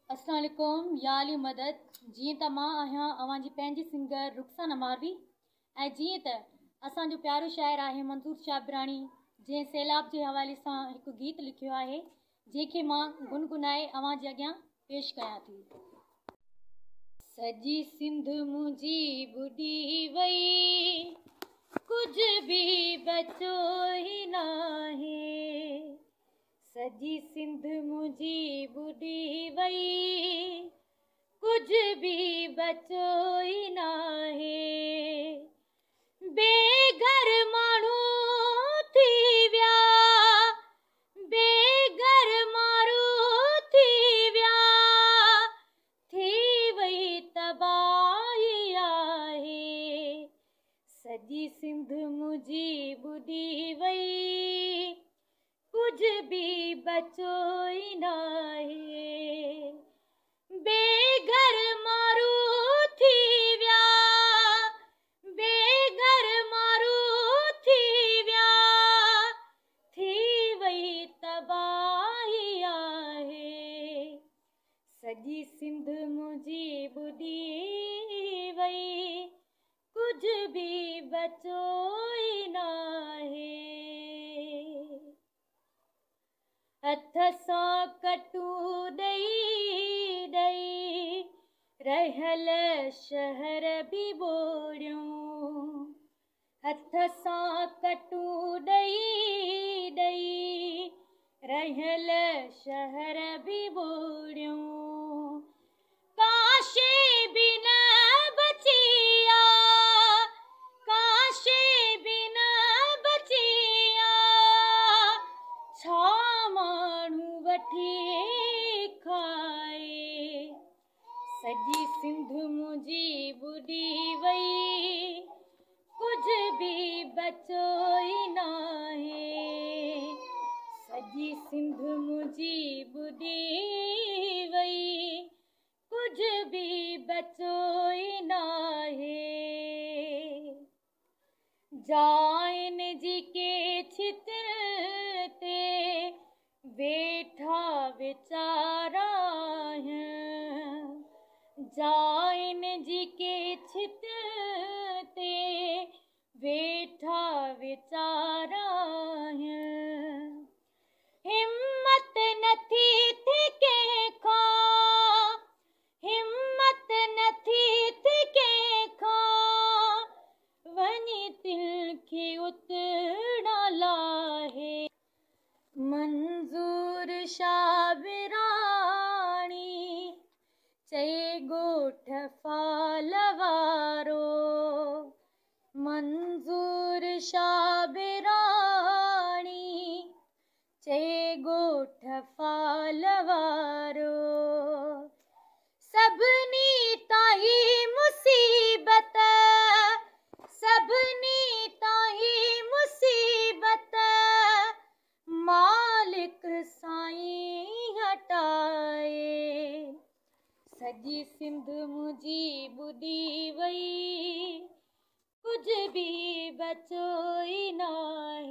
अस्सलाम वालेकुम याली मदद जी त मां आहियां अवांजी पंहिंजी सिंगर रुखसाना मारवी ऐं जीअं त असांजो प्यारो शाइर आहे मंसूर शाबराणी जंहिं सैलाब जे हवाले सां हिकु गीत लिखियो आहे जंहिंखे मां गुनगुनाए अवांजे अॻियां पेश कयां थी। सॼी सिंध मुंहिंजी बुॾी वई कुझु बि बचो ई नाहे। सॼी सिंध मुंहिंजी बुॾी वई कुझु बि बचो ई नाहे। बेघर माण्हू थी विया बेघर माण्हू थी विया थी वई तबाही आहे। सॼी सिंध मुंहिंजी बुॾी वई कुझु बि बचो ई नाहे। बेघर माण्हू थी विया बेघर माण्हू थी विया थी वई तबाही आहे। सॼी सिंध मुंहिंजी बुॾी वई कुझु बि बचो ई नाहे। हथ सां कटूं ॾेई ॾेई रहियल शहर बि ॿोड़ियूं। हथ सां कटूं ॾेई ॾेई रहियल शहर बि ॿोड़ियूं। काशे बि न बचिया काशे बि न बचिया छा माण्हू वठी खाए। सॼी सिंध मुंहिंजी बुॾी वई कुझु बि बचो ई नाहे। सॼी सिंध मुंहिंजी बुॾी वई कुझु बि बचो ई नाहे। जाइन जी के छित ते वेठा वीचारा जाइन जी के छित ते वेठा वीचारा हिम्मत नथी थी कंहिंखां हिम्मत नथी थी कंहिंखां वञी दिल खे उतणा लाहे। मंज़ूर शाबराणी चए ॻोठ फाल वारो। मंज़ूर शाबराणी चए ॻोठ फाल वारो। सभिनी ताईं मुसीबत सभिनी ताईं मुसीबत मालिक साईं हटाए। सॼी सिंध मुंहिंजी बुॾी वई कुझु बि बचो ई नाहे।